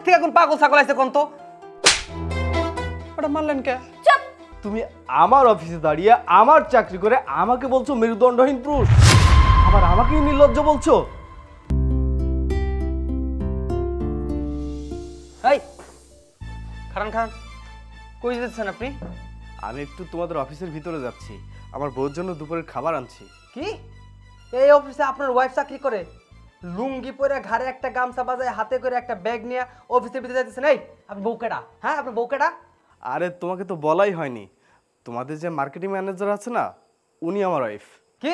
থেকে এখন পাগল ছাগল আছে কোন তো ওটা মারলেন কে? চুপ! তুমি আমার অফিসে দাঁড়িয়ে আমার চাকরি করে আমাকে বলছো মেরুদণ্ডহীন পুরুষ, আবার আমাকেই নির্লজ্জ বলছো। এই খারান খান, কই যাচ্ছেন আপনি? আমি একটু তোমাদের অফিসের ভিতরে যাচ্ছি, আমার বউর জন্য দুপুরের খাবার আনছি। কি এই অফিসে আপনার ওয়াইফ চাকরি করে? লুঙ্গি পরে ঘাড়ে একটা গামছা বাজায় হাতে করে একটা ব্যাগ নিয়ে অফিসের ভিতরে যাইতেছেন? এই আপনি বউ কেডা? হ্যাঁ আপনার বউ কেডা? আরে তোমাকে তো বলাই হয়নি, তোমাদের যে মার্কেটিং ম্যানেজার আছে না, উনি আমার ওয়াইফ। কি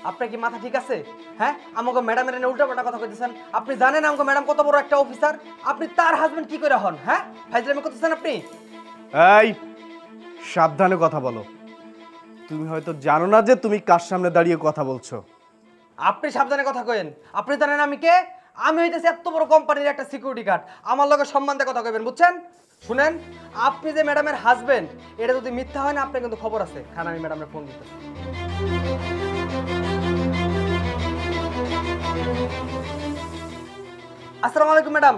আপনার কি মাথা ঠিক আছে? হ্যাঁ আমাকে ম্যাডামের এনে উল্টাপাল্টা কথা কইতেছেন। আপনি জানেন আমাকে ম্যাডাম কত বড় একটা অফিসার? আপনি তার হাজবেন্ড কি করে হন? হ্যাঁ ফাইজলামি করতেছেন আপনি। এই সাবধানে কথা বলো, তুমি হয়তো জানো না যে তুমি কার সামনে দাঁড়িয়ে কথা বলছো। আপনি সাবধানে কথা কইেন। আপনি জানেন আমি কে? আমি হইতেছি এত বড় কোম্পানির একটা সিকিউরিটি গার্ড। আমার লগে সম্মান দিয়ে কথা কইবেন, বুঝছেন? শুনেন, আপনি যে ম্যাডামের হাজবেন্ড এটা যদি মিথ্যা হয় না, আপনার কিন্তু খবর আছে। খান আমি ম্যাডামের ফোন দিতেছি। আসসালামু আলাইকুম ম্যাডাম।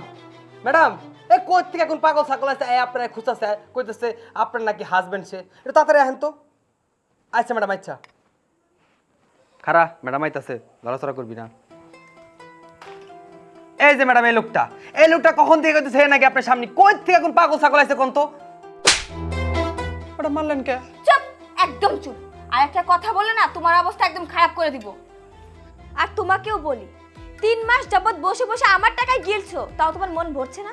ম্যাডাম এই কই থেকে এখন পাগল ছাগল আছে আপনার খুঁজতেছে, কইতেছে আপনার নাকি হাজবেন্ড সে। এটা তাড়াতাড়ি আহেন তো। আচ্ছা ম্যাডাম, আচ্ছা খারা ম্যাডাম আইতাছে, লড়াচড়া করবি না। এই যে ম্যাডাম এই লোকটা কখন থেকে কইতেছে নাকি আপনার সামনে? কই থেকে এখন পাগল ছাগল আছে কোন তো ওটা মারলেন কে? চুপ! একদম চুপ! আর একটা কথা বলে না তোমার অবস্থা একদম খারাপ করে দিব। আর তোমাকেও বলি, 3 মাস যাবত বসে বসে আমার টাকায় গিলছো, তাও তোমার মন ভরছে না?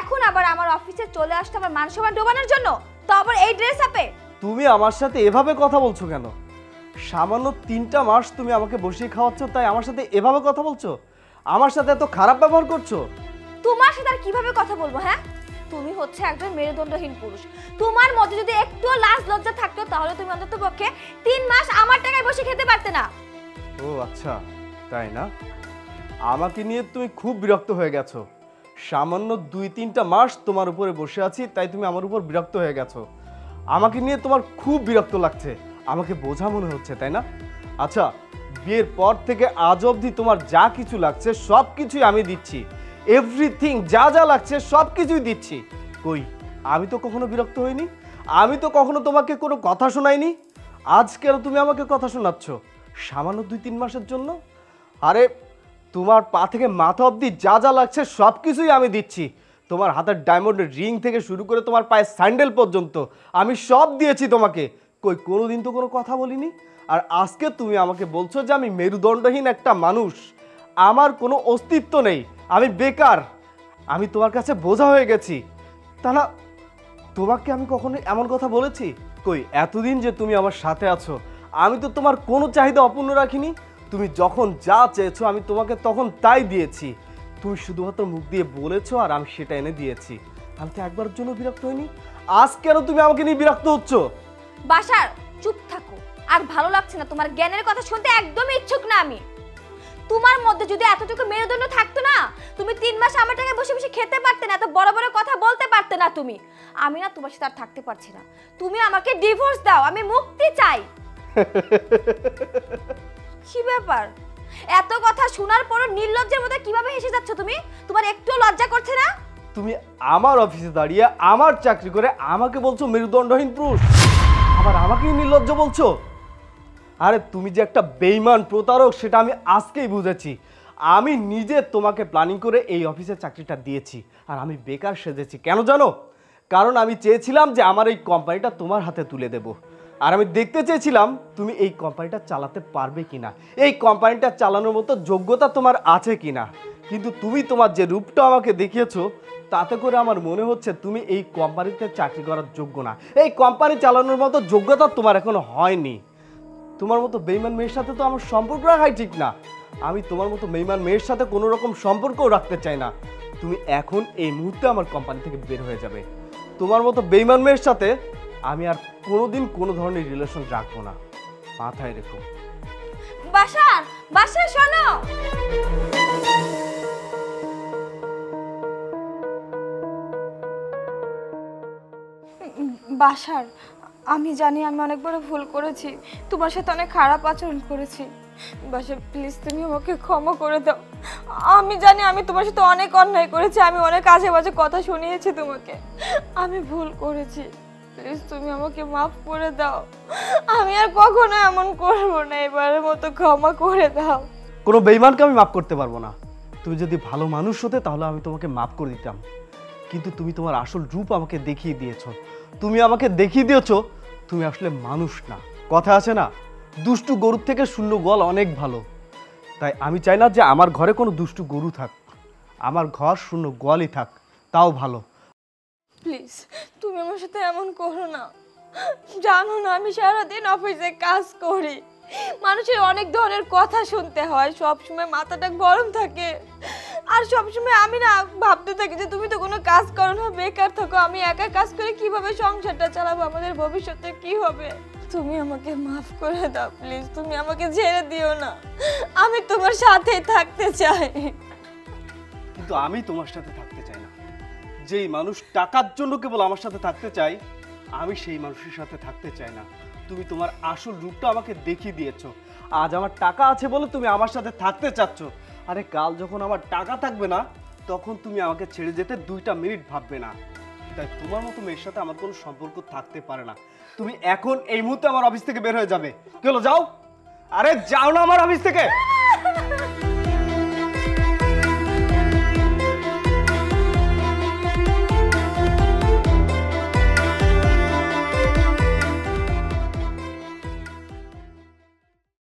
এখন আবার আমার অফিসে চলে আসতে আমার মান সম্মান ডোবানোর জন্য, তো আবার এই ড্রেস আপে? তুমি আমার সাথে এভাবে কথা বলছো কেন? সামান্য 3টা মাস তুমি আমাকে বসিয়ে খাওয়াচ্ছ, তাই আমার সাথে এভাবে কথা বলছো? আমার সাথে এত খারাপ ব্যবহার করছো? তোমার সাথে আর কিভাবে কথা বলবো? হ্যাঁ, তুমি হচ্ছে একজন মেরুদণ্ডহীন পুরুষ। তোমার মধ্যে যদি একটু লাজ লজ্জা থাকতো তাহলে তুমি অন্তত পক্ষে 3 মাস আমার টাকায় বসে খেতে পারতে না। ও আচ্ছা, তাই না? আমাকে নিয়ে তুমি খুব বিরক্ত হয়ে গেছো। সামান্য 2-3টা মাস তোমার উপরে বসে আছি, তাই তুমি আমার উপর বিরক্ত হয়ে গেছো। আমাকে নিয়ে তোমার খুব বিরক্ত লাগছে, আমাকে বোঝা মনে হচ্ছে, তাই না? আচ্ছা, বিয়ের পর থেকে আজ অবধি তোমার যা কিছু লাগছে সব কিছুই আমি দিচ্ছি। এভরিথিং যা যা লাগছে সব কিছুই দিচ্ছি। কই, আমি তো কখনো বিরক্ত হইনি, আমি তো কখনো তোমাকে কোনো কথা শোনাইনি। আজ কেন তুমি আমাকে কথা শোনাচ্ছ সামান্য 2-3 মাসের জন্য? আরে তোমার পা থেকে মাথা অবধি যা যা লাগছে সব কিছুই আমি দিচ্ছি। তোমার হাতের ডায়মন্ডের রিং থেকে শুরু করে তোমার পায়ের স্যান্ডেল পর্যন্ত আমি সব দিয়েছি তোমাকে। কই, কোনোদিন তো কোনো কথা বলিনি। আর আজকে তুমি আমাকে বলছো যে আমি মেরুদণ্ডহীন একটা মানুষ, আমার কোনো অস্তিত্ব নেই, আমি বেকার, আমি তোমার কাছে বোঝা হয়ে গেছি। তা না, তোমাকে আমি কখনো এমন কথা বলেছি? কই, এতদিন যে তুমি আমার সাথে আছো আমি তো তোমার কোনো চাহিদা অপূর্ণ রাখিনি। তুমি যখন যা চেয়েছো আমি তোমাকে তখন তাই দিয়েছি। তুমি শুধুমাত্র মুখ দিয়ে বলেছো আর আমি সেটা এনে দিয়েছি। আমি তো একবারের জন্য বিরক্ত হইনি। আজ কেন তুমি আমাকে নিয়ে বিরক্ত হচ্ছ? বাসার চুপ থাকো। আর ভালো লাগছে না, তোমার জ্ঞানের কথা শুনতে একদমই ইচ্ছুক না আমি। তোমার মধ্যে যদি এতটুকু মেরুদণ্ড থাকতো না, তুমি 3 মাস আমার টাকায় বসে বসে খেতে পারতে না, এত বড় বড় কথা বলতে পারতে না তুমি। আমি না তোমার সাথে আর থাকতে পারছি না। তুমি আমাকে ডিভোর্স দাও, আমি মুক্তি চাই। কি ব্যাপার? এত কথা শোনার পরও নির্লজ্জের মধ্যে কিভাবে হেসে যাচ্ছ তুমি? তোমার একটু লজ্জা করছে না? তুমি আমার অফিসে দাঁড়িয়ে আমার চাকরি করে আমাকে বলছো মেরুদণ্ডহীন পুরুষ, আবার আমাকেই নির্লজ্জ বলছো? আরে তুমি যে একটা বেঈমান প্রতারক সেটা আমি আজকেই বুঝেছি। আমি নিজে তোমাকে প্ল্যানিং করে এই অফিসের চাকরিটা দিয়েছি, আর আমি বেকার সেজেছি কেন জানো? কারণ আমি চেয়েছিলাম যে আমার এই কোম্পানিটা তোমার হাতে তুলে দেব, আর আমি দেখতে চেয়েছিলাম তুমি এই কোম্পানিটা চালাতে পারবে কিনা, এই কোম্পানিটা চালানোর মতো যোগ্যতা তোমার আছে কিনা। কিন্তু তুমি তোমার যে রূপটা আমাকে দেখিয়েছো তাতে করে আমার মনে হচ্ছে তুমি এই কোম্পানিতে চাকরি করার যোগ্য না, এই কোম্পানি চালানোর মতো যোগ্যতা তোমার এখনো হয়নি। তোমার মতো বেঈমান মেয়ের সাথে তো আমার সম্পর্ক রাখাই ঠিক না। আমি তোমার মতো বেঈমান মেয়ের সাথে কোনো রকম সম্পর্কও রাখতে চাই না। তুমি এখন এই মুহূর্তে আমার কোম্পানি থেকে বের হয়ে যাবে। তোমার মতো বেঈমান মেয়ের সাথে আমি আর কোনোদিন কোনো ধরনের রিলেশন রাখবো না, মাথায় রেখো। বাসার, বাসার শোনো। বাসার, আমি জানি আমি অনেক বড় ভুল করেছি, তোমার সাথে অনেক খারাপ আচরণ করেছি। বাসার প্লিজ তুমি আমাকে ক্ষমা করে দাও। আমি জানি আমি তোমার সাথে অনেক অন্যায় করেছি, আমি অনেক আজে বাজে কথা শুনিয়েছি তোমাকে, আমি ভুল করেছি, প্লিজ তুমি আমাকে মাফ করে দাও, আমি আর কখনো এমন করবো না, এবারের মতো ক্ষমা করে দাও। কোনো বেঈমানকে আমি মাফ করতে পারবো না। তুমি যদি ভালো মানুষ হতে তাহলে আমি তোমাকে মাফ করে দিতাম, কিন্তু তুমি তোমার আসল রূপ আমাকে দেখিয়ে দিয়েছো। তুমি আমাকে দেখিয়ে দিয়েছো তুমি আসলে মানুষ না। কথা আছে না, দুষ্টু গরুর থেকে শূন্য গোয়াল অনেক ভালো। তাই আমি চাই না যে আমার ঘরে কোনো দুষ্টু গরু থাক, আমার ঘর শূন্য গোয়ালই থাক, তাও ভালো। প্লিজ তুমি আমার সাথে এমন করো না, জানো না আমি সারাদিন অফিসে কাজ করি, মানুষের অনেক ধরনের কথা শুনতে হয়, সবসময় মাথাটা গরম থাকে, আর সবসময় আমি না ভাবতে থাকি যে তুমি তো কোনো কাজ করো না, বেকার থাকো, আমি একা কাজ করে কিভাবে সংসারটা চালাবো, আমাদের ভবিষ্যতে কি হবে। তুমি আমাকে মাফ করে দাও প্লিজ, তুমি আমাকে ছেড়ে দিও না, আমি তোমার সাথেই থাকতে চাই। কিন্তু আমি তোমার সাথে থাকতে চাই না। যেই মানুষ টাকার জন্য কেবল আমার সাথে থাকতে চাই, আমি সেই মানুষের সাথে থাকতে চাই না। তুমি তোমার আসল রূপটা আমাকে দেখিয়ে দিয়েছো। আজ আমার টাকা আছে বলে তুমি আমার সাথে থাকতে চাচ্ছ, আরে কাল যখন আমার টাকা থাকবে না তখন তুমি আমাকে ছেড়ে যেতে 2টা মিনিট ভাববে না। তাই তোমার মতো মেয়ের সাথে আমার কোনো সম্পর্ক থাকতে পারে না। তুমি এখন এই মুহূর্তে আমার অফিস থেকে বের হয়ে যাবে। চলো যাও, আরে যাও না আমার অফিস থেকে।